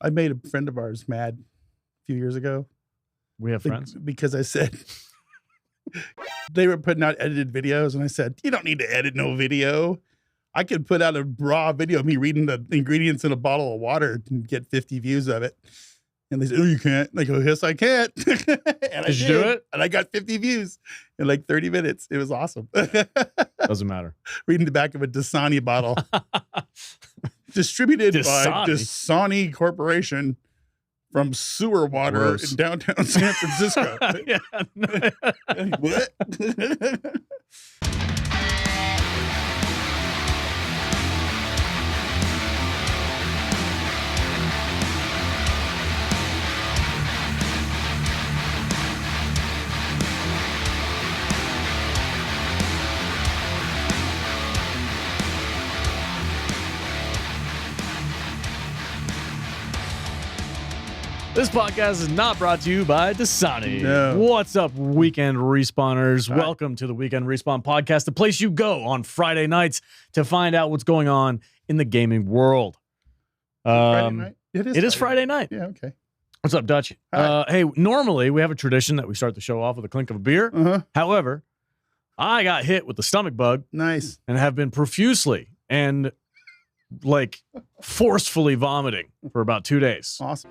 I made a friend of ours mad a few years ago. We have friends? Because I said they were putting out edited videos, and I said, you don't need to edit no video. I could put out a raw video of me reading the ingredients in a bottle of water and get 50 views of it. And they said, oh, you can't. And I go, yes, I can't. And Did you do it? And I got 50 views in like 30 minutes. It was awesome. Doesn't matter. Reading the back of a Dasani bottle. Distributed by Dasani Corporation from sewer water in downtown San Francisco. What? This podcast is not brought to you by Dasani. No. What's up, weekend respawners? Hi. Welcome to the Weekend Respawn Podcast, the place you go on Friday nights to find out what's going on in the gaming world. Friday night? It is Friday night. Yeah, okay. What's up, Dutch? Hey, normally we have a tradition that we start the show off with a clink of a beer. However, I got hit with the stomach bug. Nice. And have been profusely and like forcefully vomiting for about 2 days. Awesome.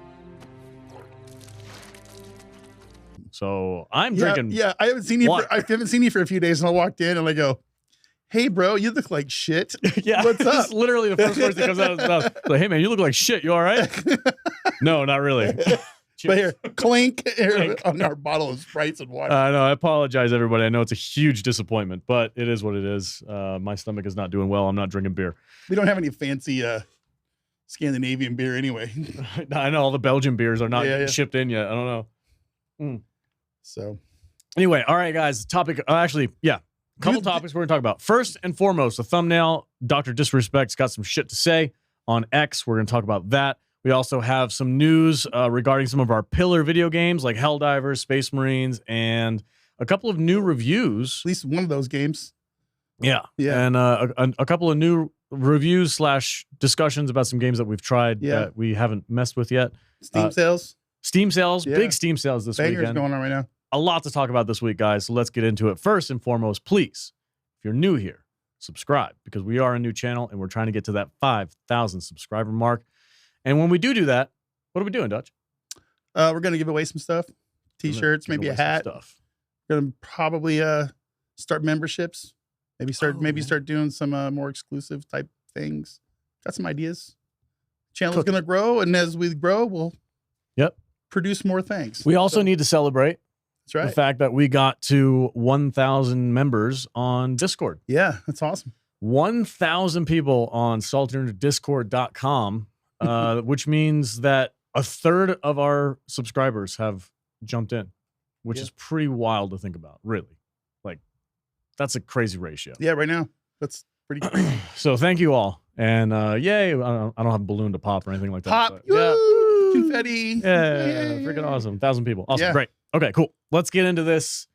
So I'm drinking. Yeah, I haven't seen you for a few days, and I walked in and I go, "Hey, bro, you look like shit." Yeah, what's up? It's literally the first words that comes out of his mouth. Like, hey, man, you look like shit. You all right? No, not really. But here, clink on our bottle of Sprites and water. No, I apologize, everybody. I know it's a huge disappointment, but it is what it is. My stomach is not doing well. I'm not drinking beer. We don't have any fancy Scandinavian beer anyway. I know all the Belgian beers are not shipped in yet. I don't know. So anyway, all right, guys, topic, topics we're going to talk about. First and foremost, the thumbnail, Dr. Disrespect's got some shit to say on X. We're going to talk about that. We also have some news regarding some of our pillar video games like Helldivers, Space Marines, and a couple of new reviews. At least one of those games. Yeah. And a couple of new reviews / discussions about some games that we've tried that we haven't messed with yet. Steam sales. Big Steam sales this Bangers weekend. Going on right now. A lot to talk about this week, guys. So let's get into it. First and foremost, please, if you're new here, subscribe, because we are a new channel and we're trying to get to that 5,000 subscriber mark. And when we do that, what are we doing, Dutch? We're going to give away some stuff. T-shirts, maybe a hat. Stuff. We're going to probably start memberships. Maybe start doing some more exclusive type things. Got some ideas. Channel's going to grow, and as we grow, we'll produce more things. We also need to celebrate the fact that we got to 1,000 members on Discord. Yeah, that's awesome. 1,000 people on salternerdiscord.com, which means that a third of our subscribers have jumped in, which is pretty wild to think about, really. Like, that's a crazy ratio. Yeah, right now. That's pretty crazy. So thank you all. And yay, I don't have a balloon to pop or anything like that. Pop. Confetti. Yeah, freaking awesome. 1,000 people. Awesome. Great. Okay, cool. Let's get into this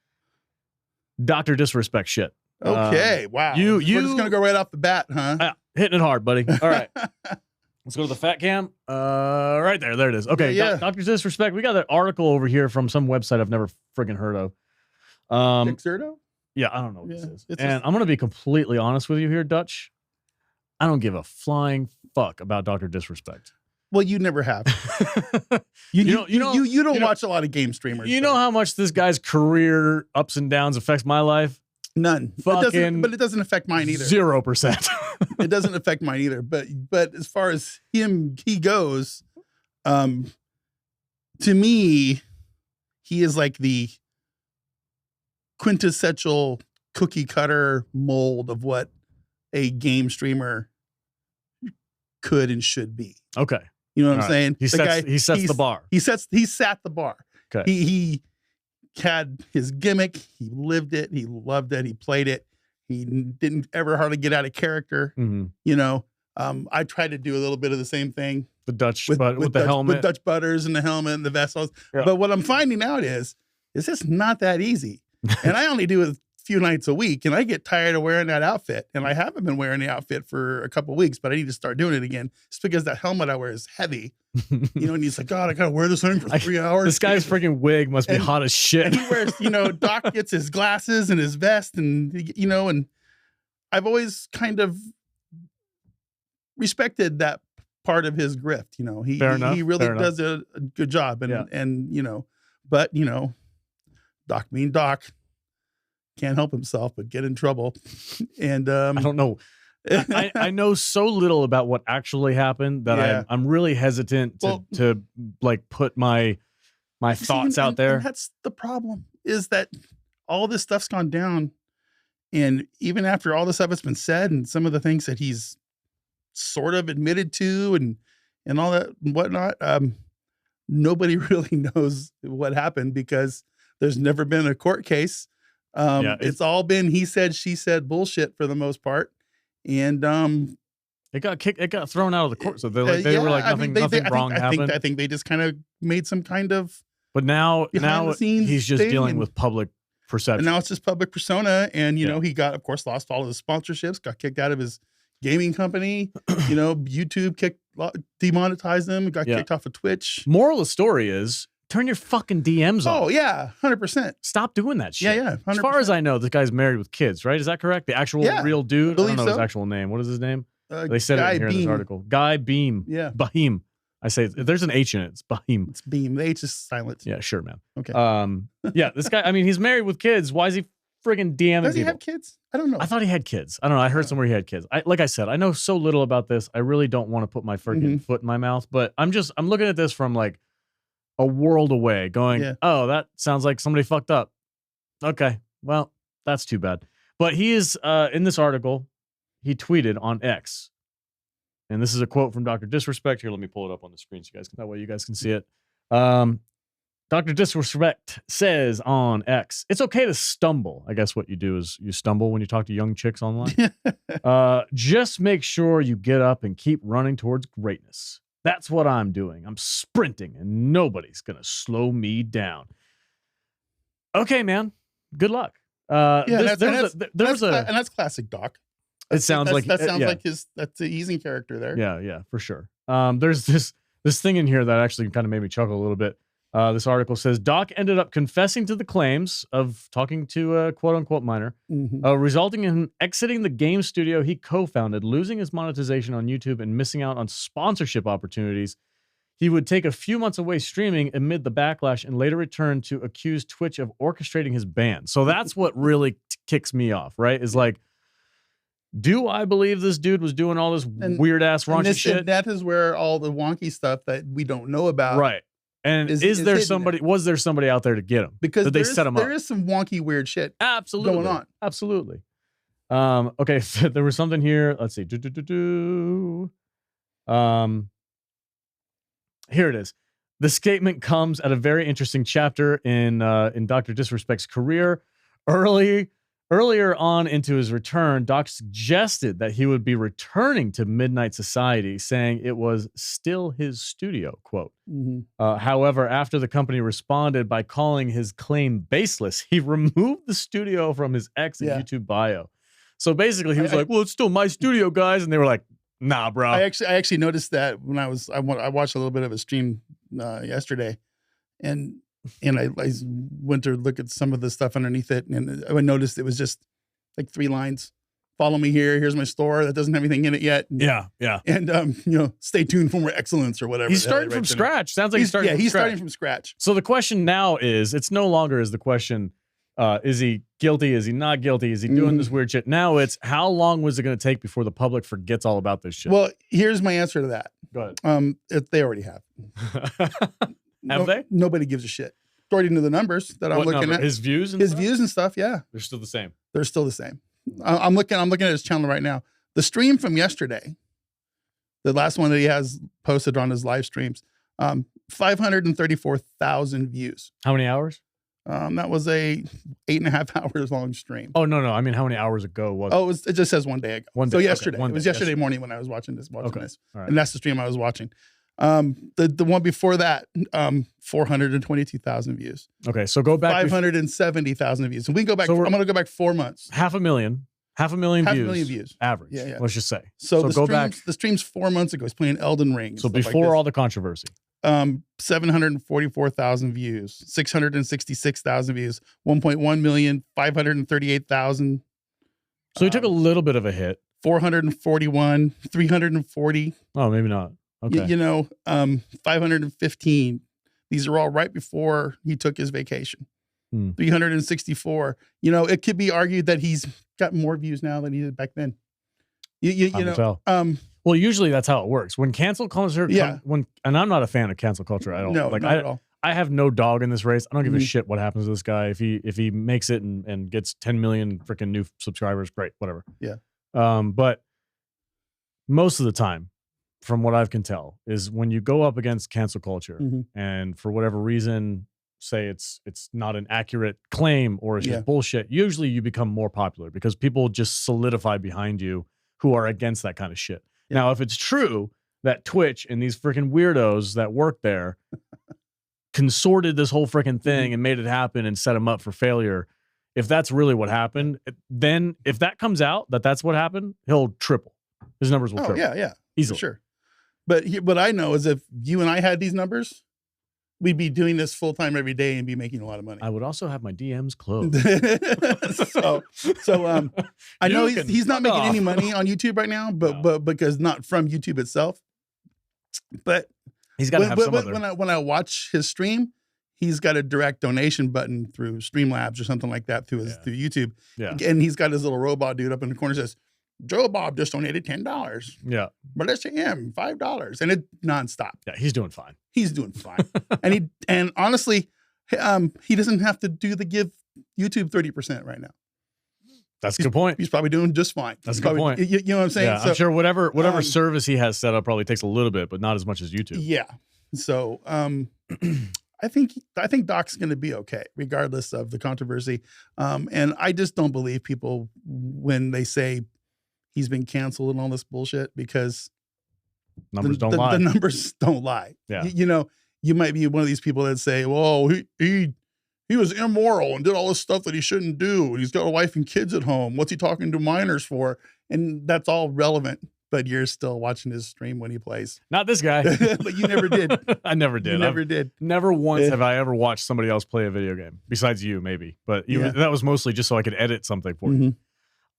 Dr. Disrespect shit. Okay. Wow. We're just going to go right off the bat, huh? Hitting it hard, buddy. All right. Let's go to the fat cam. Right there. There it is. Okay. Dr. Disrespect. We got an article over here from some website I've never friggin' heard of. Dexerto? Yeah, I don't know what this is. And I'm going to be completely honest with you here, Dutch. I don't give a flying fuck about Dr. Disrespect. Well, you never have. You don't watch a lot of game streamers. You know how much this guy's career ups and downs affects my life? None. But it doesn't affect mine either. 0%. It doesn't affect mine either. But as far as he goes, to me, he is like the quintessential cookie cutter mold of what a game streamer could and should be. Okay. You know what I'm saying? He sets the bar. He sat the bar. Okay. He had his gimmick. He lived it. He loved it. He played it. He didn't ever hardly get out of character. Mm-hmm. You know, I tried to do a little bit of the same thing. The Dutch with the helmet. With Dutch butters and the helmet and the vessels. Yeah. But what I'm finding out is it's not that easy. And I only do few nights a week, and I get tired of wearing that outfit. And I haven't been wearing the outfit for a couple of weeks, but I need to start doing it again. It's because that helmet I wear is heavy. And he's like, God, I gotta wear this thing for 3 hours. This guy's freaking wig must be hot as shit. And he wears, Doc gets his glasses and his vest, and and I've always kind of respected that part of his grift. He really does a good job, but Doc being Doc can't help himself but get in trouble. And I don't know. I know so little about what actually happened that I'm really hesitant to like put my thoughts out there. And that's the problem, is that all this stuff's gone down, and even after all the stuff that's been said and some of the things that he's sort of admitted to and all that and whatnot, nobody really knows what happened, because there's never been a court case. It's all been he said, she said bullshit for the most part. And it got thrown out of the court. So they were like, nothing wrong happened. I think they just kind of made some kind of. But now he's just dealing with public perception. And now it's just public persona. And, he got, of course, lost all of his sponsorships, got kicked out of his gaming company. YouTube demonetized him, got kicked off of Twitch. Moral of the story is, turn your fucking DMs off. Oh, yeah, 100%. Stop doing that shit. Yeah, 100%. As far as I know, this guy's married with kids, right? Is that correct? The actual real dude? I don't know his actual name. What is his name? They said it here in this article. Guy Beam. Yeah. Bahim. I say, there's an H in it. It's Bahim. It's Beam. The H is silent. Yeah, sure, man. Okay. This guy, he's married with kids. Why is he friggin' DMing people? Does he have kids? I don't know. I thought he had kids. I don't know. I heard somewhere he had kids. Like I said, I know so little about this. I really don't want to put my friggin' foot in my mouth, but I'm looking at this from like a world away going, oh, that sounds like somebody fucked up. Okay, well, that's too bad. But he is, in this article, he tweeted on X. And this is a quote from Dr. Disrespect. Here, let me pull it up on the screen so that way you guys can see it. Dr. Disrespect says on X, it's okay to stumble. I guess what you do is you stumble when you talk to young chicks online. Just make sure you get up and keep running towards greatness. That's what I'm doing. I'm sprinting, and nobody's going to slow me down. Okay, man. Good luck. And that's classic Doc. It sounds like he's in character there. Yeah, for sure. There's this thing in here that actually kind of made me chuckle a little bit. This article says Doc ended up confessing to the claims of talking to a quote-unquote minor, resulting in him exiting the game studio he co-founded, losing his monetization on YouTube, and missing out on sponsorship opportunities. He would take a few months away streaming amid the backlash and later return to accuse Twitch of orchestrating his ban. So that's what really kicks me off, right? Is like, do I believe this dude was doing all this weird-ass raunchy shit? And that is where all the wonky stuff that we don't know about. Right. And was there somebody out there to get him? Because did they set him up? There is some wonky, weird shit going on. Absolutely. Okay, so there was something here. Let's see. Here it is. The statement comes at a very interesting chapter in Dr. Disrespect's career. Earlier on into his return, Doc suggested that he would be returning to Midnight Society, saying it was still his studio, quote. However, after the company responded by calling his claim baseless, he removed the studio from his X and YouTube bio. So basically, he was like, well, it's still my studio, guys. And they were like, nah, bro. I actually noticed that when I watched a little bit of a stream yesterday, and I went to look at some of the stuff underneath it, and I noticed it was just like 3 lines. Follow me here. Here's my store that doesn't have anything in it yet. Yeah. And stay tuned for more excellence or whatever. He's starting from scratch. Sounds like he's starting from scratch. So the question now is, it's no longer is the question, is he guilty? Is he not guilty? Is he doing this weird shit? Now it's, how long was it going to take before the public forgets all about this shit? Well, here's my answer to that. Go ahead. They already have. Have they? Nobody gives a shit. According to the numbers that I'm looking at, his views and stuff, yeah, they're still the same. They're still the same. I'm looking at his channel right now. The stream from yesterday, the last one that he has posted on his live streams, 534,000 views. How many hours? That was a 8.5 hours long stream. Oh no! I mean, how many hours ago was it? It just says 1 day ago. So yesterday. It was yesterday morning when I was watching this. Right. And that's the stream I was watching. The one before that, 422,000 views. Okay, so go back 570,000 views. And we can go back. So I'm going to go back 4 months. half a million views average. Yeah. Let's just say. So go back. The stream's 4 months ago. He's playing Elden Ring. So before all the controversy. 744,000 views, 666,000 views, 1.1 million, 538,000. So he took a little bit of a hit. 441, 340. Oh, maybe not. Okay. 515. These are all right before he took his vacation. 364. It could be argued that he's got more views now than he did back then. Well, usually that's how it works. When cancel culture, and I'm not a fan of cancel culture at all. No, not at all. I have no dog in this race. I don't give a shit what happens to this guy. If he makes it and gets 10 million freaking new subscribers, great, whatever. Yeah. But most of the time, from what I can tell, is when you go up against cancel culture and for whatever reason, say it's not an accurate claim or it's just bullshit, usually you become more popular because people just solidify behind you who are against that kind of shit. Yeah. Now, if it's true that Twitch and these freaking weirdos that work there consorted this whole freaking thing and made it happen and set them up for failure, if that's really what happened, then if that comes out that that's what happened, he'll triple. His numbers will triple. Yeah. Easily. For sure. But what I know is if you and I had these numbers, we'd be doing this full time every day and be making a lot of money. I would also have my DMs closed. I know he's not making any money on YouTube right now, but because not from YouTube itself. But he's got to have some other. When I watch his stream, he's got a direct donation button through Streamlabs or something like that through YouTube. Yeah. And he's got his little robot dude up in the corner says, Joe Bob just donated $10. Yeah. Melissa M, $5. And it nonstop. Yeah, he's doing fine. He's doing fine. and honestly, he doesn't have to give YouTube 30% right now. That's a good point. He's probably doing just fine. That's a good point. You know what I'm saying? Yeah, so, I'm sure whatever service he has set up probably takes a little bit, but not as much as YouTube. Yeah. So I think Doc's going to be okay, regardless of the controversy. And I just don't believe people when they say he's been canceled and all this bullshit because numbers don't lie. The numbers don't lie. Yeah. You might be one of these people that say, "Well, he was immoral and did all this stuff that he shouldn't do. And he's got a wife and kids at home. What's he talking to minors for?" And that's all relevant. But you're still watching his stream when he plays. Not this guy. But you never did. I never did. You never did. Never once have I ever watched somebody else play a video game. Besides you, maybe. But that was mostly just so I could edit something for you.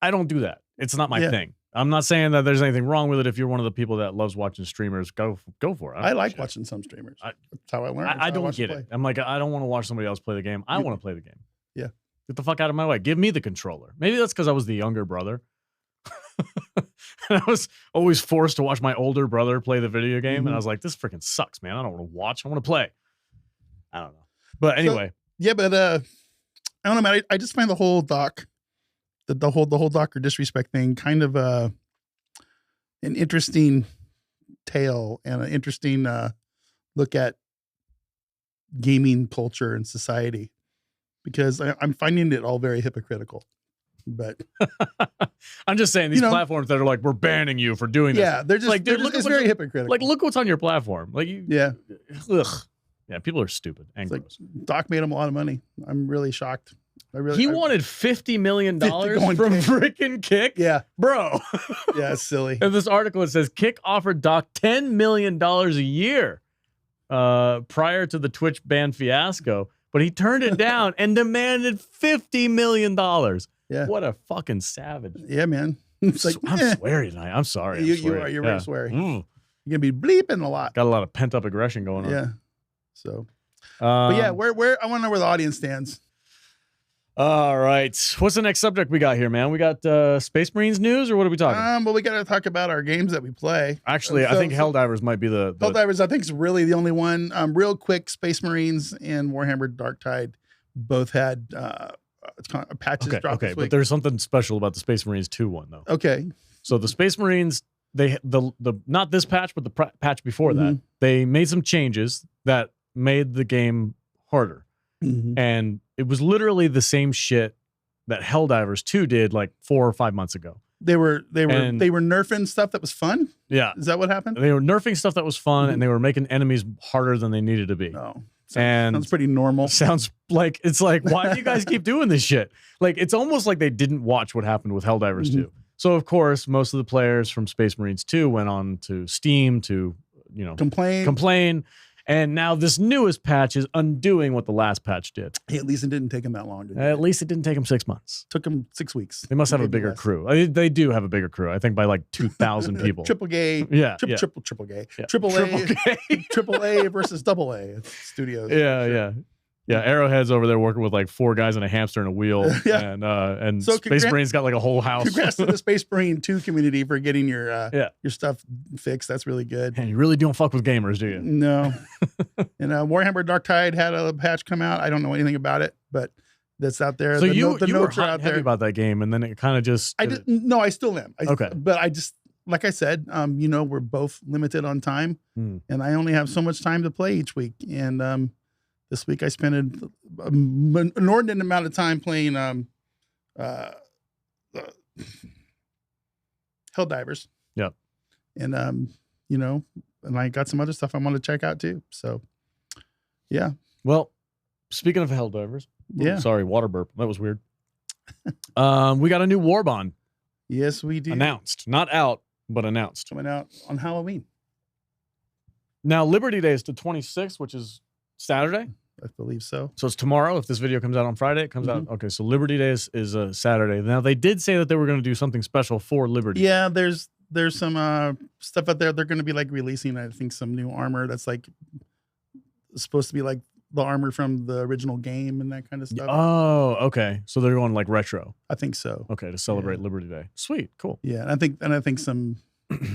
I don't do that. It's not my thing. I'm not saying that there's anything wrong with it. If you're one of the people that loves watching streamers, go for it. I like watching some streamers. That's how I learned. I don't get it. I'm like, I don't want to watch somebody else play the game. I want to play the game. Yeah. Get the fuck out of my way. Give me the controller. Maybe that's because I was the younger brother. And I was always forced to watch my older brother play the video game. And I was like, this freaking sucks, man. I don't want to watch. I want to play. I don't know. But anyway. So, but I don't know, man. I just find the whole Doc, the whole Docker disrespect thing kind of an interesting tale and an interesting look at gaming culture and society, because I'm finding it all very hypocritical. But I'm just saying these platforms that are like, we're banning you for doing this. Yeah, they're just like, it's very hypocritical. Like, look what's on your platform. Like, ugh. Yeah, people are stupid. And like, Doc made him a lot of money. I'm really shocked. He wanted $50 million from freaking Kick? Yeah. Bro. Yeah, it's silly. In this article, it says Kick offered Doc $10 million a year prior to the Twitch ban fiasco, but he turned it down and demanded $50 million. Yeah. What a fucking savage. Yeah, man. It's like, I'm sweary tonight. I'm sorry. You are. You're very sweary. You're going to be bleeping a lot. Got a lot of pent up aggression going on. Yeah. So, but yeah, where I want to know where the audience stands. All right. What's the next subject we got here, man? We got Space Marines news, or what are we talking? Well, we got to talk about our games that we play. Actually, I think Helldivers might be the Helldivers. I think is really the only one. Real quick, Space Marines and Warhammer Darktide both had patches dropped this week. But there's something special about the Space Marines 2 one though. Okay. So the Space Marines, the not this patch, but the patch before that, they made some changes that made the game harder. And it was literally the same shit that Helldivers 2 did like 4 or 5 months ago. They were And- nerfing stuff that was fun. Yeah. Is that what happened? They were nerfing stuff that was fun, and they were making enemies harder than they needed to be. No. And Sounds pretty normal. Sounds like it's like, why do you guys keep doing this shit? Like, it's almost like they didn't watch what happened with Helldivers 2. So of course, most of the players from Space Marines 2 went on to Steam to, complain. And now this newest patch is undoing what the last patch did. Hey, at least it didn't take them that long. At least it didn't take them 6 months. Took them 6 weeks. They must have a bigger crew. I mean, they do have a bigger crew. I think by like 2,000 people. Triple gay. Yeah. Triple gay. Yeah. Triple A. Triple A versus double A studios. Yeah, Arrowhead's over there working with like 4 guys and a hamster and a wheel. Yeah. And so Space Marine's got like a whole house. Congrats to the Space Marine 2 community for getting your stuff fixed. That's really good. And you really don't fuck with gamers, do you? No. And Warhammer Dark Tide had a patch come out. I don't know anything about it, but that's out there. So you were hot and heavy about that game, and then it kind of just... I still am. Okay. But I just, like I said, we're both limited on time, and I only have so much time to play each week. And this week I spent an inordinate amount of time playing Helldivers. Yep. And and I got some other stuff I want to check out too. So yeah. Well, speaking of Helldivers, sorry, water burp. That was weird. We got a new Warbond. Yes, we do. Announced. Not out, but announced. Coming out on Halloween. Now, Liberty Day is the 26th, which is Saturday. I believe so. So it's tomorrow. If this video comes out on Friday, it comes out. Okay, so Liberty Day is a Saturday. Now, they did say that they were going to do something special for Liberty. Yeah, there's some stuff out there. They're going to be like releasing, I think, some new armor that's like supposed to be like the armor from the original game and that kind of stuff. Oh, okay. So they're going like retro. I think so. Okay, to celebrate Liberty Day. Sweet, cool. Yeah, and I think some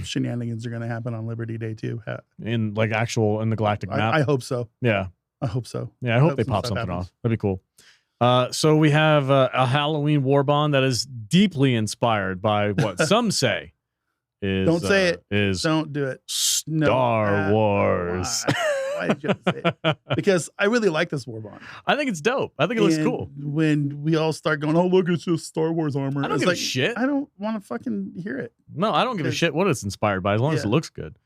shenanigans are going to happen on Liberty Day too. In like in the galactic map. I hope so. Yeah. I hope so. Yeah, I hope they pop something off. That'd be cool. So we have a Halloween Warbond that is deeply inspired by what some say is. Don't say it. Is don't do it. Star Wars. Why did you have to say it? Because I really like this Warbond. I think it's dope. I think it looks cool. When we all start going, oh look, it's just Star Wars armor. I don't give a shit. I don't want to fucking hear it. No, I don't give a shit what it's inspired by as long as it looks good.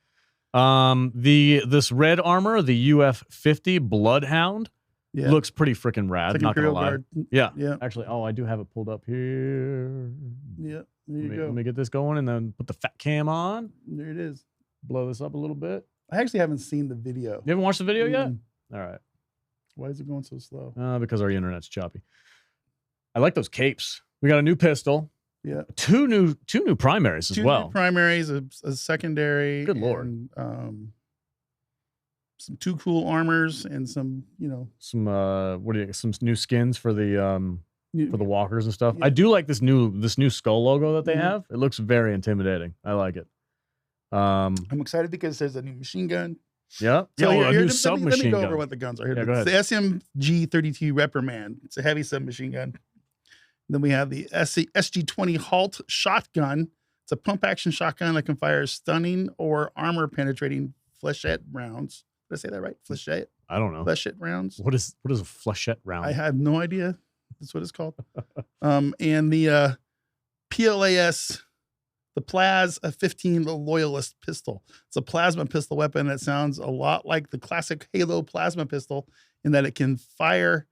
This red armor, the UF-50 Bloodhound, looks pretty freaking rad. Like not gonna lie. Guard. Yeah. Yeah. Actually, I do have it pulled up here. Yeah. There you go. Let me get this going and then put the fat cam on. There it is. Blow this up a little bit. I actually haven't seen the video. You haven't watched the video yet? All right. Why is it going so slow? Because our internet's choppy. I like those capes. We got a new pistol. Yeah. Two new primaries as well. Two primaries, a secondary. Good Lord. And, some 2 cool armors and some, some new skins for the walkers and stuff. Yeah. I do like this new skull logo that they have. It looks very intimidating. I like it. I'm excited because there's a new machine gun. Yeah. So a new Let submachine me go gun. over what the guns are here. Yeah, go ahead. It's the SMG-32 Reprimand. It's a heavy submachine gun. Then we have the SG-20 Halt shotgun. It's a pump action shotgun that can fire stunning or armor penetrating flechette rounds. Did I say that right? Flechette? I don't know. Flechette rounds. What is a flechette round? I have no idea. That's what it's called. And the PLAS, the Plaz 15, the Loyalist pistol. It's a plasma pistol weapon that sounds a lot like the classic Halo plasma pistol in that it can fire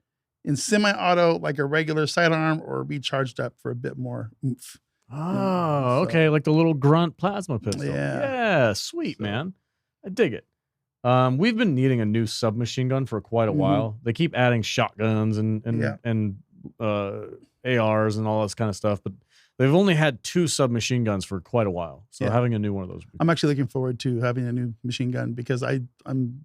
in semi-auto like a regular sidearm or be charged up for a bit more oomph. Oh, okay. Like the little grunt plasma pistol. Yeah. Yeah, sweet, man. I dig it. We've been needing a new submachine gun for quite a while. They keep adding shotguns and ARs and all this kind of stuff, but they've only had 2 submachine guns for quite a while. So having a new one of those. I'm actually looking forward to having a new machine gun because I'm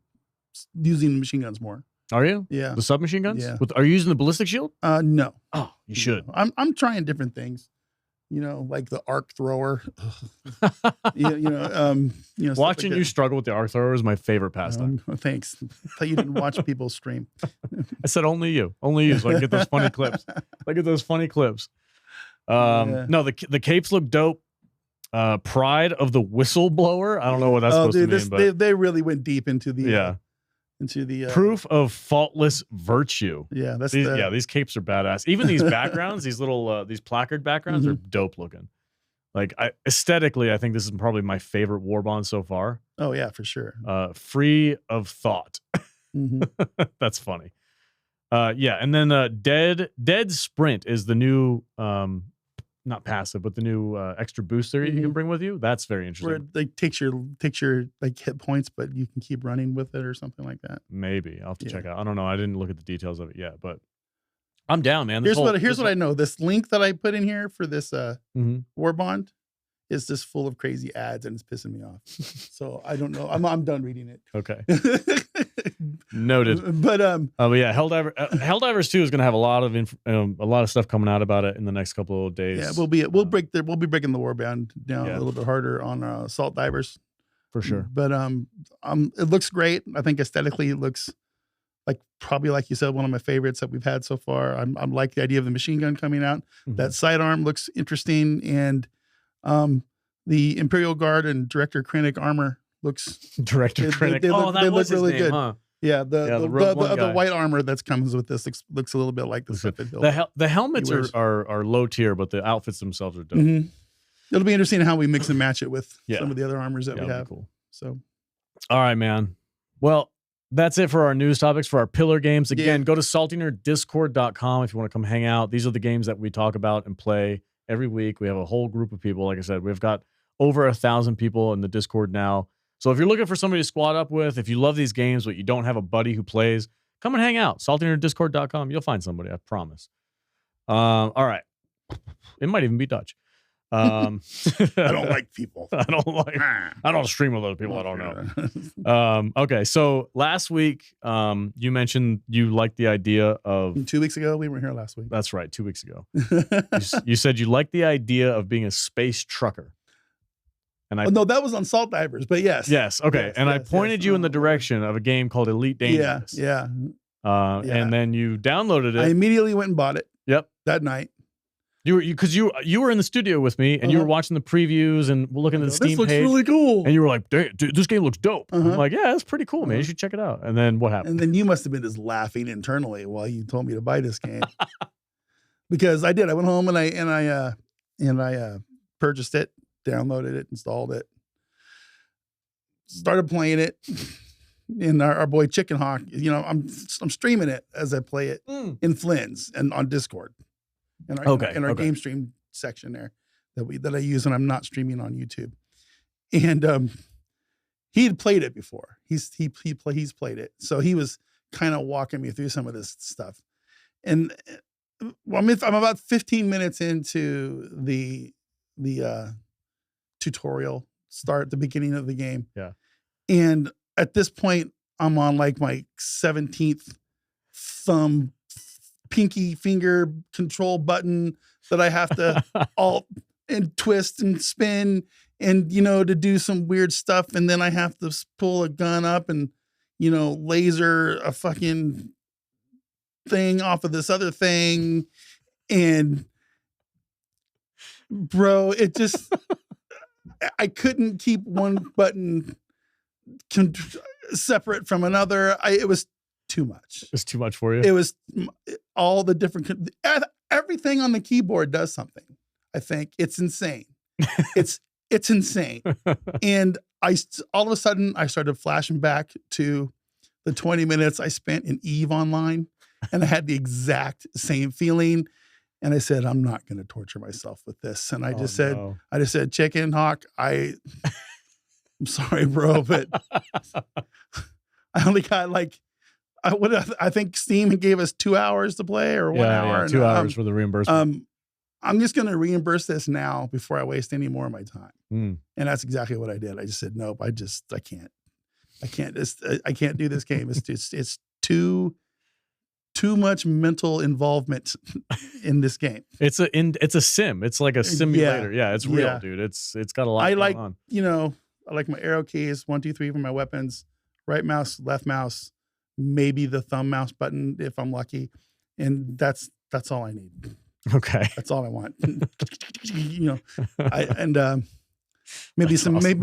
using machine guns more. Are you? Yeah. The submachine guns? Yeah. Are you using the ballistic shield? No. Oh, you should. I'm trying different things. Like the arc thrower. Watching you struggle with the arc thrower is my favorite pastime. Thanks. I thought you didn't watch people stream. I said only you, so I can get those funny clips. No, the capes look dope. Pride of the Whistleblower. I don't know what that's supposed to mean, but they really went deep into the proof of faultless virtue. Yeah, these capes are badass. Even these backgrounds, these little these placard backgrounds are dope looking. Like aesthetically, I think this is probably my favorite Warbond so far. Oh yeah, for sure. Free of thought. Mm-hmm. That's funny. Yeah, and then Dead Sprint is the new not passive, but the new extra booster you can bring with you. That's very interesting. Where it like takes your like hit points, but you can keep running with it or something like that. Maybe I'll have to check out. I don't know. I didn't look at the details of it yet, but I'm down, man. Here's what I know. This link that I put in here for this Warbond is just full of crazy ads and it's pissing me off. So I don't know. I'm done reading it. Okay. Noted. But yeah, Helldivers 2 is going to have a lot of stuff coming out about it in the next couple of days. Yeah, we'll be breaking the Warband down a little bit harder on Salt Divers for sure. But it looks great. I think aesthetically it looks probably like you said, one of my favorites that we've had so far. I'm like the idea of the machine gun coming out. That sidearm looks interesting, and the Imperial Guard and Director Krennic armor looks Krennic. They look really good. Huh? Yeah, the white armor that comes with this looks a little bit like the stuff they built. The helmets are low tier, but the outfits themselves are dope. It'll be interesting how we mix and match it with some of the other armors that we have. Cool. So, all right, man. Well, that's it for our news topics for our pillar games. Again, go to saltinerdiscord.com if you want to come hang out. These are the games that we talk about and play every week. We have a whole group of people. Like I said, we've got over 1,000 people in the Discord now. So if you're looking for somebody to squad up with, if you love these games but you don't have a buddy who plays, come and hang out. saltinerdiscord.com. You'll find somebody, I promise. All right. It might even be Dutch. I don't like people. I don't stream with other people. I don't know. Okay. So last week, you mentioned you liked the idea of 2 weeks ago. We were here last week. That's right. 2 weeks ago. you said you liked the idea of being a space trucker. And no, that was on Salt Divers, but yes. Yes. Okay. And I pointed you in the direction of a game called Elite Dangerous. Yeah. And then you downloaded it. I immediately went and bought it. Yep. That night. You were in the studio with me and you were watching the previews and looking at the Steam page. This looks really cool. And you were like, dude, this game looks dope. I'm like, yeah, that's pretty cool, man. You should check it out. And then what happened? And then you must have been just laughing internally while you told me to buy this game. Because I did. I went home and I purchased it, downloaded it, installed it, started playing it. And our boy Chicken Hawk, I'm streaming it as I play it in Flynn's and on Discord. In our game stream section there that I use when I'm not streaming on YouTube. And he had played it before. He's played it. So he was kind of walking me through some of this stuff. And I'm about 15 minutes into the tutorial the beginning of the game. Yeah. And at this point, I'm on like my 17th thumb pinky finger control button that I have to alt and twist and spin and, to do some weird stuff. And then I have to pull a gun up and, laser a fucking thing off of this other thing. And bro, it just, I couldn't keep one button separate from another. It was too much. It's too much for you. It was all the different, everything on the keyboard does something. I think it's insane. It's insane. And all of a sudden I started flashing back to the 20 minutes I spent in EVE Online, and I had the exact same feeling. And I said, I'm not going to torture myself with this. And I just said, Chicken Hawk, I'm sorry, bro, but I only got I think Steam gave us 2 hours to play or 1 hour. 2 hours for the reimbursement. I'm just going to reimburse this now before I waste any more of my time. And that's exactly what I did. I just said, nope, I can't. I can't do this game. It's too much mental involvement in this game. It's a sim. It's like a simulator. Yeah, it's real, dude. It's got a lot going on. I like my arrow keys, 1, 2, 3 for my weapons, right mouse, left mouse, maybe the thumb mouse button if I'm lucky. And that's all I need. Okay. That's all I want. Maybe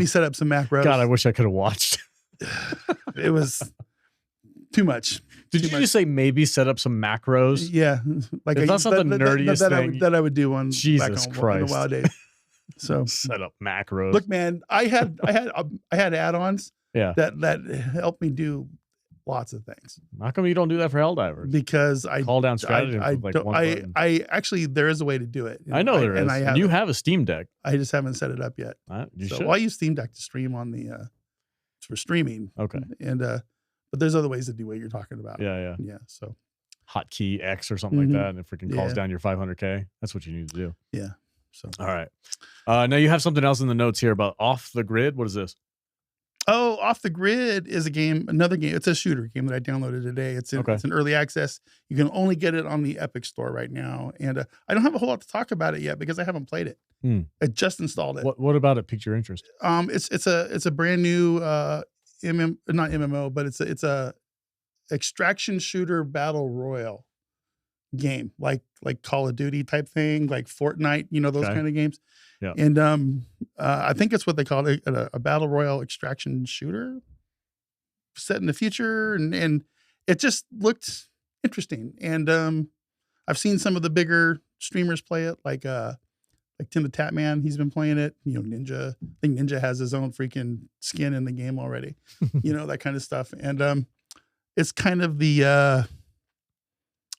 set up some macros. God, I wish I could have watched. It was too much. Did you just say maybe set up some macros? Yeah. That's not the nerdiest thing that I would do on Jesus back home Christ. in the wild days. So set up macros. Look, man, I had add-ons yeah. that helped me do lots of things. How come you don't do that for Helldivers? Because I call down strategy with like one button. I actually there is a way to do it. I know there is. And you have a Steam Deck. I just haven't set it up yet. You should. Well, I use Steam Deck to stream on the for streaming. Okay. And but there's other ways to do what you're talking about. Yeah. So hotkey X or something like that, and it freaking calls down your 500K. That's what you need to do. Yeah. So all right. Now you have something else in the notes here about Off the Grid. What is this? Oh, Off the Grid is a game, another game. It's a shooter game that I downloaded today. It's in early access. You can only get it on the Epic Store right now, and I don't have a whole lot to talk about it yet because I haven't played it. I just installed it. What about it piqued your interest? It's a brand new not MMO, but it's a extraction shooter battle royale game, like Call of Duty type thing, like Fortnite, those kind of games. Yeah. And I think it's what they call it, a battle royale extraction shooter set in the future, and it just looked interesting. And I've seen some of the bigger streamers play it, like Tim the Tatman. He's been playing it. Ninja. I think Ninja has his own freaking skin in the game already. That kind of stuff. And it's kind of the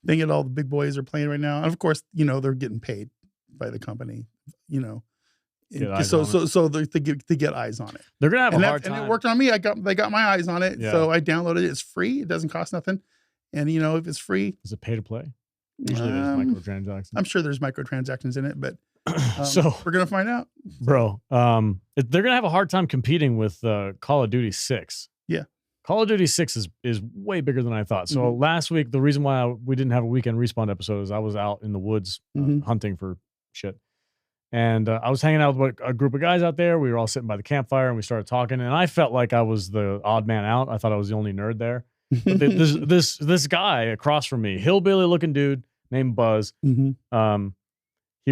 thing that all the big boys are playing right now. And of course, they're getting paid by the company. So to get eyes on it. They're gonna have a hard time. And it worked on me. They got my eyes on it. Yeah. So I downloaded it. It's free. It doesn't cost nothing. And if it's free, is it pay to play? Usually there's microtransactions. I'm sure there's microtransactions in it, but so we're gonna find out, bro. They're gonna have a hard time competing with Call of Duty 6. Yeah, Call of Duty 6 is way bigger than I thought. So last week, the reason why we didn't have a weekend Respawn episode is I was out in the woods hunting for shit. And I was hanging out with a group of guys out there. We were all sitting by the campfire and we started talking. And I felt like I was the odd man out. I thought I was the only nerd there. But this guy across from me, hillbilly looking dude named Buzz. He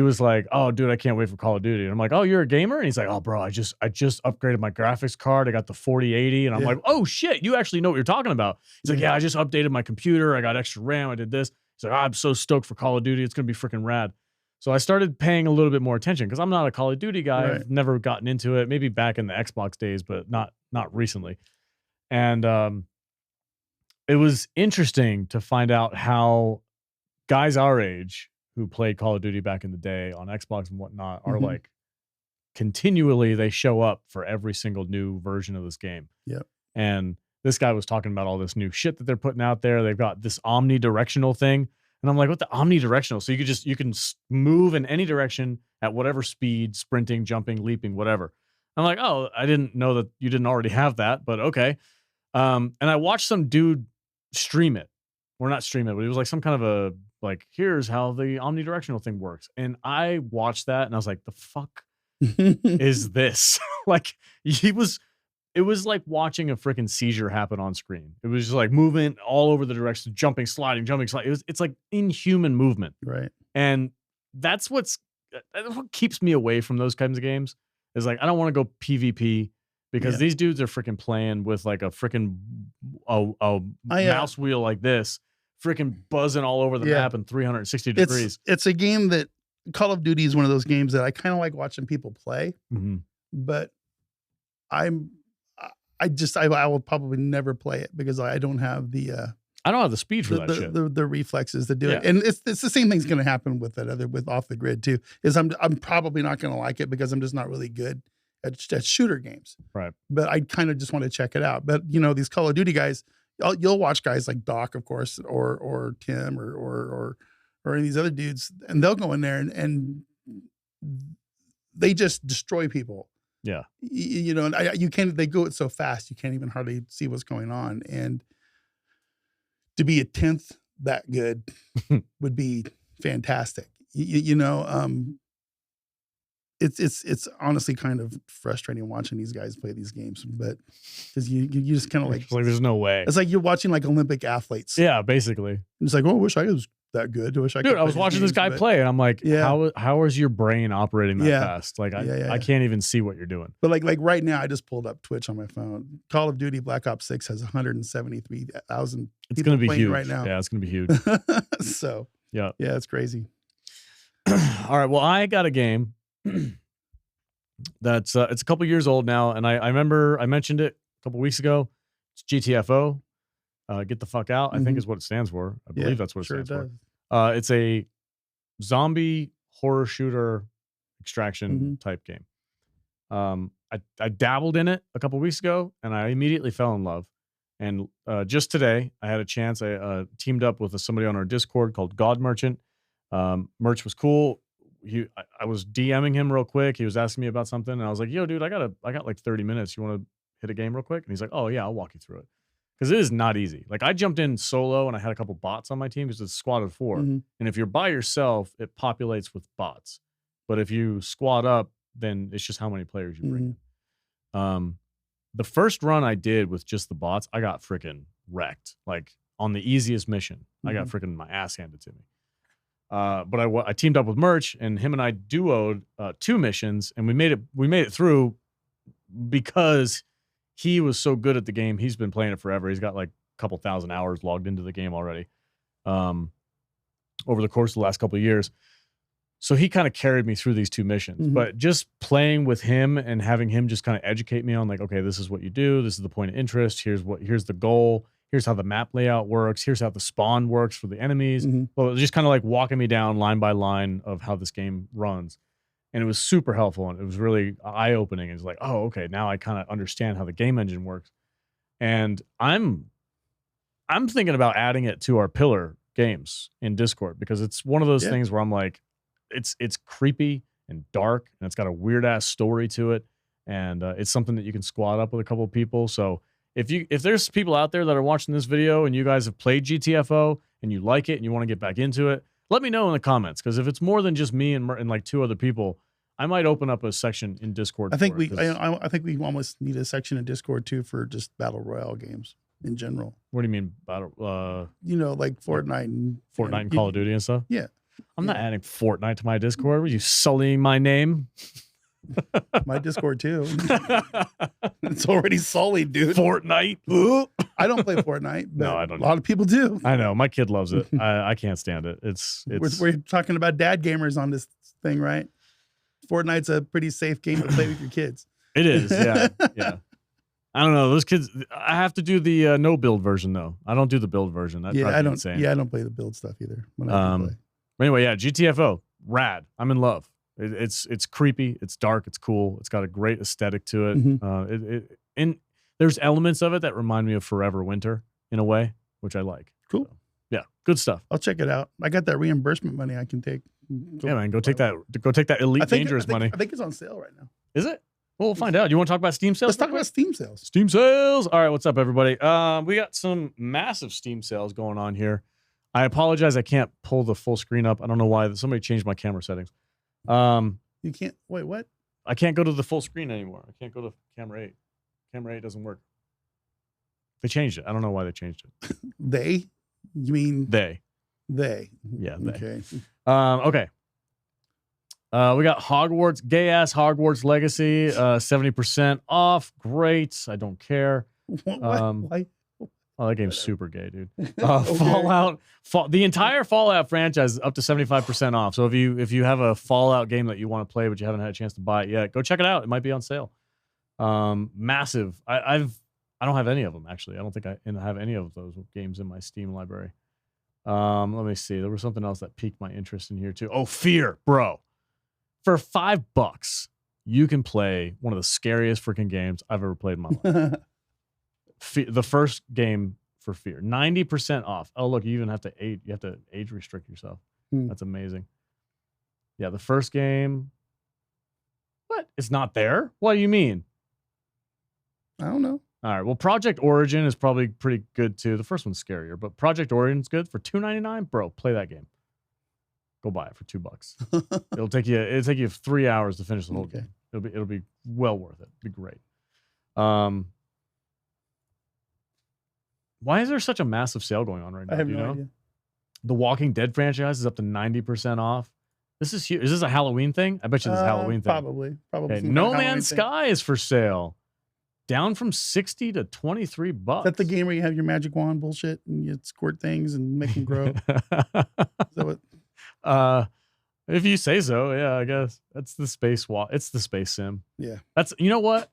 was like, "Oh, dude, I can't wait for Call of Duty." And I'm like, "Oh, you're a gamer?" And he's like, "Oh, bro, I just upgraded my graphics card. I got the 4080." And I'm like, "Oh shit, you actually know what you're talking about." He's like, "Yeah, I just updated my computer. I got extra RAM. I did this." He's like, "I'm so stoked for Call of Duty. It's gonna be freaking rad." So I started paying a little bit more attention because I'm not a Call of Duty guy. Right. I've never gotten into it. Maybe back in the Xbox days, but not recently. And it was interesting to find out how guys our age who played Call of Duty back in the day on Xbox and whatnot are like continually, they show up for every single new version of this game. Yep. And this guy was talking about all this new shit that they're putting out there. They've got this omnidirectional thing. And I'm like, what the omnidirectional? So you can move in any direction at whatever speed, sprinting, jumping, leaping, whatever. I'm like, oh, I didn't know that you didn't already have that, but okay. And I watched some dude stream it. Or not stream it, but it was like some kind of here's how the omnidirectional thing works. And I watched that and I was like, the fuck is this? It was like watching a freaking seizure happen on screen. It was just like movement all over the direction, jumping, sliding. It's like inhuman movement. Right. And that's what keeps me away from those kinds of games is like, I don't want to go PvP because these dudes are freaking playing with like a freaking mouse wheel like this, freaking buzzing all over the map in 360 degrees. It's a game that Call of Duty is one of those games that I kind of like watching people play, but I will probably never play it because I don't have the speed for that shit. The reflexes to do it. And it's the same thing's going to happen with with Off the Grid too, is I'm probably not going to like it because I'm just not really good at shooter games. Right. But I kind of just want to check it out. But these Call of Duty guys, you'll watch guys like Doc, of course, or Tim or any of these other dudes, and they'll go in there and they just destroy people. Yeah. And they go it so fast, you can't even hardly see what's going on. And to be a 10th that good would be fantastic. It's honestly kind of frustrating watching these guys play these games, but because you just kind of like there's no way. It's like you're watching like Olympic athletes. Yeah, basically. It's like, oh, I wish I was that good. I wish I could. Dude, I was watching this guy play, and I'm like, how is your brain operating that fast? Like, I can't even see what you're doing. But like right now, I just pulled up Twitch on my phone. Call of Duty Black Ops 6 has 173,000 It's going to be huge right now. Yeah, it's going to be huge. So yeah, it's crazy. All right, well, I got a game That's it's a couple years old now, and I remember I mentioned it a couple weeks ago. It's GTFO. Get the fuck out, I think is what it stands for. I believe that's what it stands for. It's a zombie horror shooter extraction type game. I dabbled in it a couple weeks ago, and I immediately fell in love. And just today, I had a chance. I teamed up with somebody on our Discord called God Merchant. Merch was cool. I was DMing him real quick. He was asking me about something, and I was like, "Yo, dude, I got like 30 minutes. You want to hit a game real quick?" And he's like, "Oh yeah, I'll walk you through it." Because it is not easy. Like I jumped in solo, and I had a couple bots on my team because it's a squad of 4. And if you're by yourself, it populates with bots. But if you squad up, then it's just how many players you bring in. The first run I did with just the bots, I got freaking wrecked. Like on the easiest mission, I got freaking my ass handed to me. But I teamed up with Merch, and him and I duoed 2 missions, and we made it through because he was so good at the game. He's been playing it forever. He's got like a couple thousand hours logged into the game already over the course of the last couple of years. So he kind of carried me through these 2 missions, but just playing with him and having him just kind of educate me on like, okay, this is what you do. This is the point of interest. Here's the goal. Here's how the map layout works. Here's how the spawn works for the enemies. Well, just kind of like walking me down line by line of how this game runs. And it was super helpful. And it was really eye-opening. It's like, oh, okay, now I kind of understand how the game engine works. And I'm thinking about adding it to our pillar games in Discord, because it's one of those things where I'm like, it's creepy and dark, and it's got a weird ass story to it, and it's something that you can squad up with a couple of people. So if there's people out there that are watching this video and you guys have played GTFO and you like it and you want to get back into it, let me know in the comments, because if it's more than just me and like 2 other people, I might open up a section in Discord. I think we almost need a section in Discord too for just battle royale games in general. What do you mean battle? Like Fortnite and Call of Duty and stuff. Yeah. I'm not adding Fortnite to my Discord. Were you sullying my name? My Discord too. It's already sullied, dude. Fortnite. I don't play Fortnite. But no, I don't. A lot of people do. I know. My kid loves it. I can't stand it. We're talking about dad gamers on this thing, right? Fortnite's a pretty safe game to play with your kids. It is. Yeah. Yeah. I don't know. Those kids, I have to do the no build version though. I don't do the build version. That I don't. insane. Yeah, I don't play the build stuff either. When I play. But anyway, yeah, GTFO, rad. I'm in love. It's creepy. It's dark. It's cool. It's got a great aesthetic to it. And there's elements of it that remind me of Forever Winter in a way, which I like. Cool. So, yeah, good stuff. I'll check it out. I got that reimbursement money I can take. Yeah, man, go take that. Go take that Elite Dangerous money. I think it's on sale right now. Is it? Well, we'll find out. You want to talk about Steam sales? Let's talk about Steam sales. Steam sales. All right, what's up, everybody? We got some massive Steam sales going on here. I apologize. I can't pull the full screen up. I don't know why. Somebody changed my camera settings. You can't. Wait, what? I can't go to the full screen anymore. I can't go to camera 8. Camera 8 doesn't work. They changed it. I don't know why they changed it. They? You mean they? They. Yeah. They. Okay. Okay. We got Hogwarts, gay ass Hogwarts Legacy, 70% off. Great. I don't care. What? Why? Oh, that game's super gay, dude. Fallout, the entire Fallout franchise is up to 75% off. So if you have a Fallout game that you want to play but you haven't had a chance to buy it yet, go check it out. It might be on sale. Massive. I don't have any of them actually. I don't think I have any of those games in my Steam library. Let me see. There was something else that piqued my interest in here too. Oh, Fear, bro. For $5, you can play one of the scariest freaking games I've ever played in my life. The first game for Fear, 90% off. Oh, look, you even have to age restrict yourself. That's amazing. Yeah, the first game. What? It's not there? What do you mean? I don't know. All right. Well, Project Origin is probably pretty good too. The first one's scarier, but Project Origin's good for $2.99. Bro, play that game. Go buy it for $2. It'll take you 3 hours to finish the whole game. It'll be well worth it. It'll be great. Why is there such a massive sale going on right now? I have no idea. The Walking Dead franchise is up to 90% off. This is huge. Is this a Halloween thing? I bet you this is a Halloween thing. Probably. Okay. No Man's Sky is for sale. Down from $60 to $23. Is that the game where you have your magic wand bullshit and you squirt things and make them grow? Is that what? If you say so, yeah, I guess that's the space walk. It's the space sim. Yeah. That's, you know what?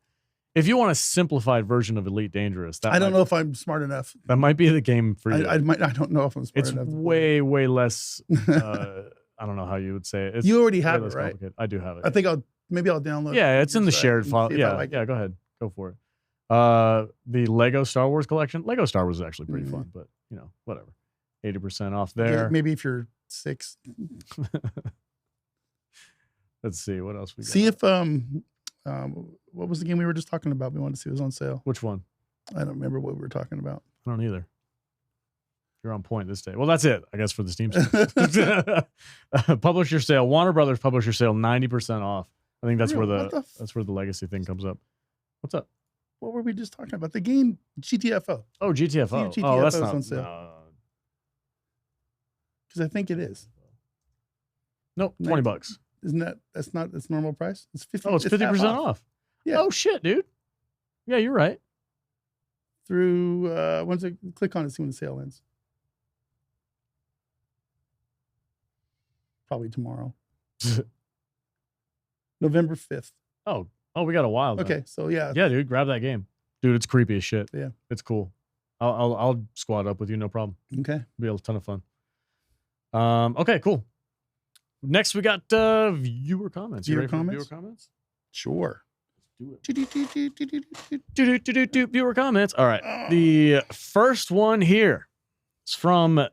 If you want a simplified version of Elite Dangerous, I don't know if I'm smart enough. That might be the game for you. I don't know if I'm smart enough. It's way less. I don't know how you would say it. It's you already have it, right? I do have it. I think I'll download. Yeah, it's in the shared file. Yeah, like go ahead, go for it. The Lego Star Wars collection. Lego Star Wars is actually pretty fun, but whatever. 80% off there. Maybe if you're 6. Let's see what else we got. See if what was the game we were just talking about? We wanted to see it was on sale. Which one? I don't remember what we were talking about. I don't either. You're on point this day. Well, that's it, I guess, for the Steam sale. Publisher sale. Warner Brothers publisher sale, 90% off. I think that's where the legacy thing comes up. What's up? What were we just talking about? The game GTFO. Oh, GTFO. GTFO that's is not on sale. Because I think it is. Nope, $20. Isn't that's normal price? It's 50. Oh, it's 50% off. Yeah. Oh shit, dude. Yeah, you're right. Through once I click on it, see when the sale ends. Probably tomorrow. November 5th. Oh, we got a while. Then. Okay, so yeah. Yeah, dude, grab that game. Dude, it's creepy as shit. Yeah. It's cool. I'll squad up with you, no problem. Okay. It'll be a ton of fun. Okay, cool. Next, we got viewer comments. Viewer comments? Viewer comments? Sure. Viewer comments. All right. The first one here is from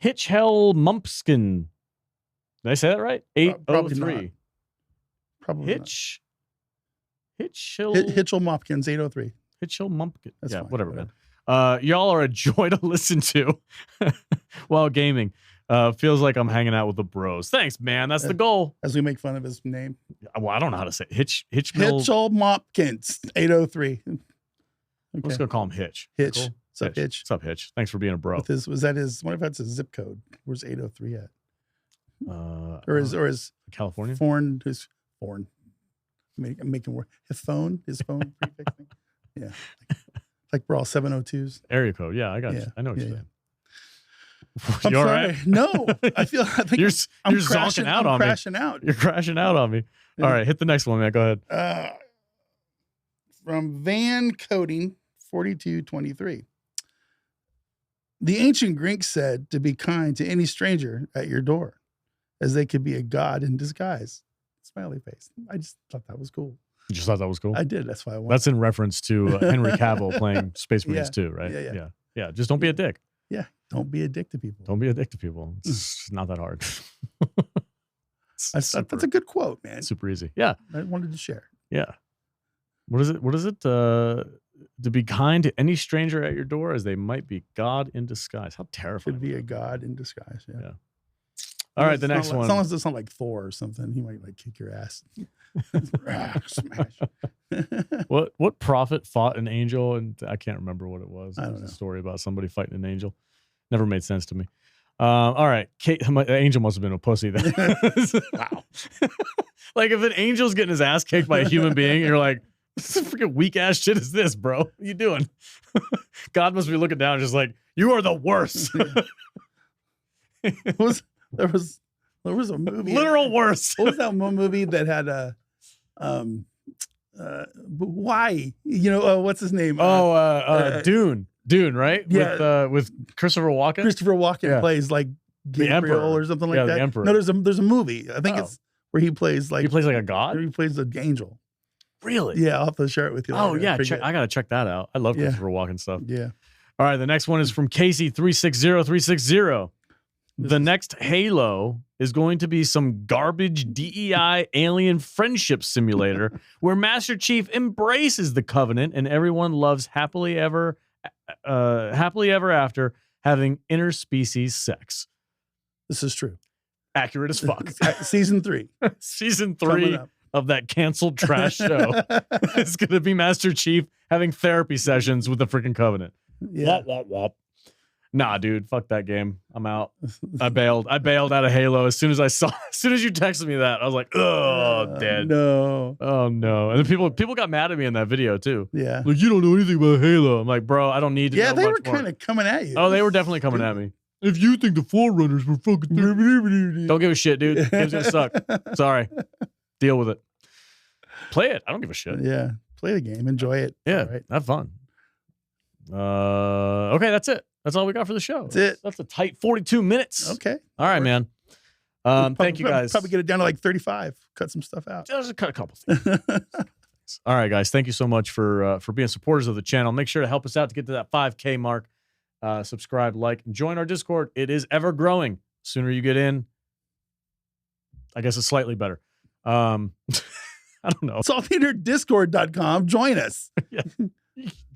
Hitchhell Mumpskin. Did I say that right? 803. Probably Hitchhill Mopkins 803. Hitchhill Mumpkin. That's yeah, fine, whatever, man. Y'all are a joy to listen to while gaming. Feels like I'm hanging out with the bros. Thanks, man. That's the goal. As we make fun of his name. Well, I don't know how to say it. Hitchell Mopkins 803. Okay. I'm just gonna call him Hitch. Hitch. Cool. What's up, Hitch? What's up, Hitch? Thanks for being a bro. Was that his? What if that's his zip code? Where's 803 at? Or is California? Foreign. Who's foreign? Making work. His phone prefix thing. Yeah. Like we're all 702s. Area code. Yeah, I got you. I know what you're saying. I'm you all sorry. right? No, I think you're crashing zonking out on crashing me. out. You're crashing out on me. Yeah. All right, hit the next one, man. Go ahead. From Van Coding 4223. The ancient Greeks said to be kind to any stranger at your door, as they could be a god in disguise. Smiley face. I just thought that was cool. You just thought that was cool? I did. That's why I wanted. That's in reference to Henry Cavill playing Space Marines 2, right? Yeah. Just don't be a dick. Yeah. Don't be a dick to people. Don't be a dick to people. It's not that hard. That's a good quote, man. Super easy. Yeah. I wanted to share. Yeah. What is it? To be kind to any stranger at your door as they might be God in disguise. How terrifying. Could be a god in disguise. Yeah. All right, the next one. As long as it's not like Thor or something, he might like kick your ass. Smash. What prophet fought an angel? And I can't remember what it was. I don't know. A story about somebody fighting an angel. Never made sense to me. All right, Kate, my angel must have been a pussy then. Wow. Like if an angel's getting his ass kicked by a human being, you're like, this freaking weak ass shit is this, bro? What are you doing? God must be looking down, just like, you are the worst. There was a movie. Literal worst. What was that one movie that had a why? What's his name? Dune, right? Yeah. With Christopher Walken. Christopher Walken plays like Gabriel or something like that. The Emperor. No, there's a movie. I think it's where he plays like a god. He plays the angel. Really? Yeah, I'll have to share it with you. Oh yeah, I gotta check that out. I love Christopher Walken stuff. Yeah. All right, the next one is from Casey 360360. The next Halo is going to be some garbage DEI alien friendship simulator where Master Chief embraces the Covenant and everyone loves happily ever after having interspecies sex. This is true. Accurate as fuck. Season 3. Season 3 of that canceled trash show. It's going to be Master Chief having therapy sessions with the freaking Covenant. Yeah. Wop, wop, wop. Nah, dude, fuck that game. I'm out. I bailed out of Halo as soon as you texted me that. I was like, oh, dead. No. Oh no. And then people got mad at me in that video too. Yeah. Like, you don't know anything about Halo. I'm like, bro, I don't need to know they were much more. kind of coming at you. Oh, they were definitely coming at me. If you think the Forerunners were fucking... Don't give a shit, dude. Game's gonna suck. Sorry. Deal with it. Play it. I don't give a shit. Yeah. Play the game. Enjoy it. Yeah. All right. Have fun. Okay, that's it. That's all we got for the show. That's it. That's a tight 42 minutes. Okay. All right, man. Thank you guys. Probably get it down to like 35. Cut some stuff out. Just cut a couple things. All right, guys. Thank you so much for being supporters of the channel. Make sure to help us out to get to that 5K mark. Subscribe, like, and join our Discord. It is ever growing. Sooner you get in, I guess it's slightly better. I don't know. Salttheaterdiscord.com. Join us. Yeah.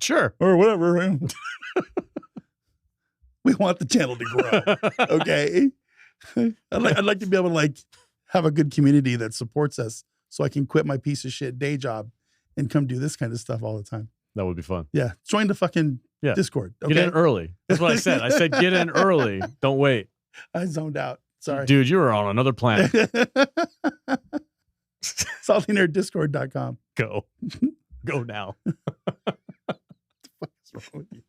Sure. Or whatever. We want the channel to grow. Okay. I'd like to be able to like have a good community that supports us so I can quit my piece of shit day job and come do this kind of stuff all the time. That would be fun. Yeah. Join the fucking Discord. Okay? Get in early. That's what I said. I said get in early. Don't wait. I zoned out. Sorry. Dude, you were on another planet. Salttheaterdiscord.com. Go. Go now. What's wrong with you?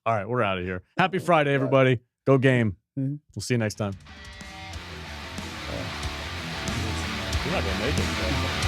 All right, we're out of here. Happy Friday, everybody. Go game. Mm-hmm. We'll see you next time. You're not going to make it.